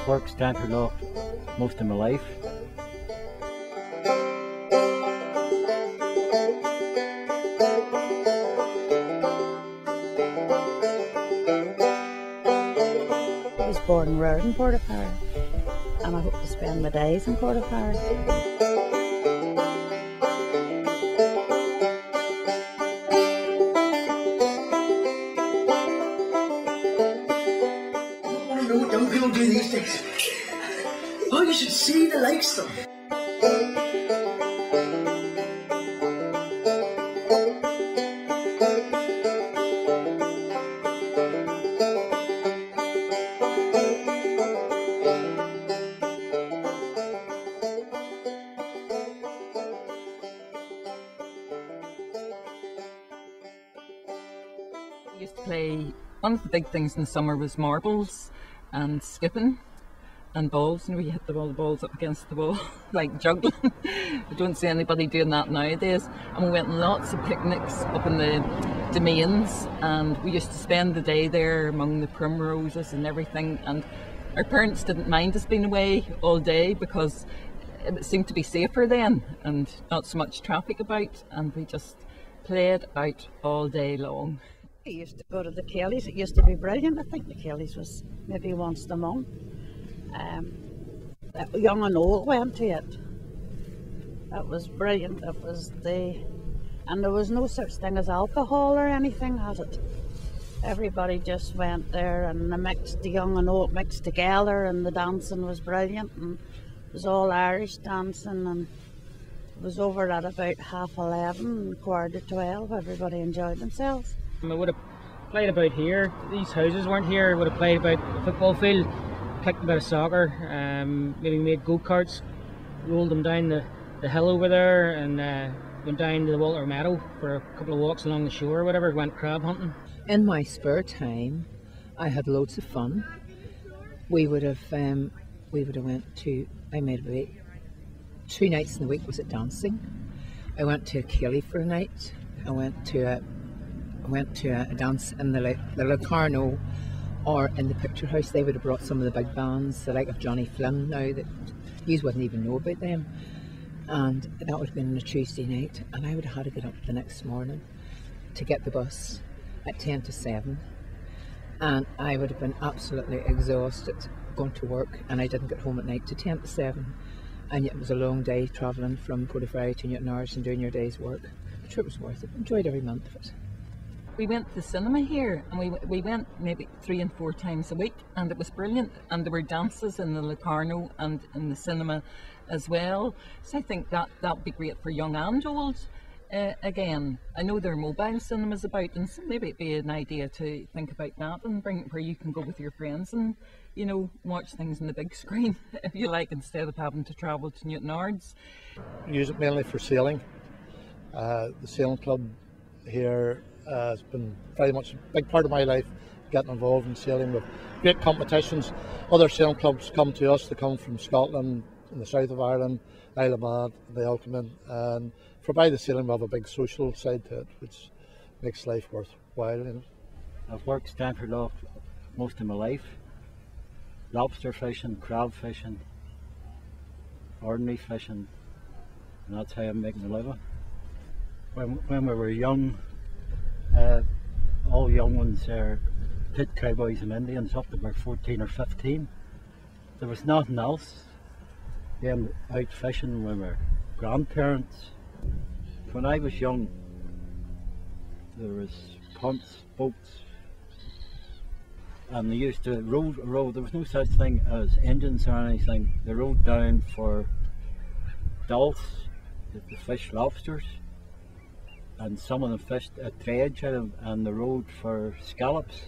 I've worked Strangford Lough most of my life. I was born and reared in Portaferry, and I hope to spend my days in Portaferry. I don't know what young people do these days. Oh, you should see the likes of them. We used to play, one of the big things in the summer was marbles and skipping and balls, and we hit all the balls up against the wall like juggling. I don't see anybody doing that nowadays. And we went on lots of picnics up in the domains, and we used to spend the day there among the primroses and everything, and our parents didn't mind us being away all day because it seemed to be safer then and not so much traffic about, and we just played out all day long. I used to go to the Kellys. It used to be brilliant. I think the Kellys was maybe once a month. Young and old went to it. That was brilliant. That was and there was no such thing as alcohol or anything at it. Everybody just went there, and the young and old mixed together, and the dancing was brilliant, and it was all Irish dancing, and it was over at about 11:30, 11:45. Everybody enjoyed themselves. I would have played about here. These houses weren't here. I would have played about the football field, kicked a bit of soccer, maybe made go-karts, rolled them down the hill over there, and went down to the Walter Meadow for a couple of walks along the shore or whatever, went crab hunting. In my spare time, I had loads of fun. We would have went to, I made about 2 nights in the week was at dancing. I went to Kelly for a night. I went to a dance in the Lough, or in the Picture House. They would have brought some of the big bands, the like of Johnny Flynn now, that you wouldn't even know about them. And that would have been on a Tuesday night, and I would have had to get up the next morning to get the bus at 10 to 7. And I would have been absolutely exhausted going to work, and I didn't get home at night to 10 to 7. And yet it was a long day travelling from Portaferry to Newtownards and doing your day's work. I'm sure it was worth it. Enjoyed every month of it. We went to the cinema here, and we went maybe 3 and 4 times a week, and it was brilliant. And there were dances in the Lough and in the cinema as well. So I think that would be great for young and old. Again, I know there are mobile cinemas about, and so maybe it'd be an idea to think about that and bring it where you can go with your friends and, you know, watch things on the big screen if you like, instead of having to travel to Newtownards. Use it mainly for sailing. The sailing club here has been very much a big part of my life, getting involved in sailing with great competitions. Other sailing clubs come to us. They come from Scotland, in the south of Ireland, Isle of Man, they all come in. And for by the sailing, we have a big social side to it, which makes life worthwhile. You know. I've worked Strangford Lough most of my life. Lobster fishing, crab fishing, ordinary fishing, and that's how I'm making a living. When we were young, all young ones are pit cowboys and Indians up to about 14 or 15. There was nothing else. Then out fishing when we were grandparents. When I was young, there was punts, boats, and they used to row. There was no such thing as engines or anything. They rowed down for dulse, to fish lobsters, and some of them fished a dredge out of, and they rowed for scallops.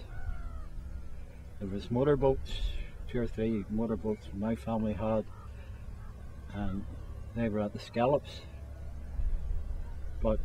There was motorboats, 2 or 3 motorboats my family had, and they were at the scallops. But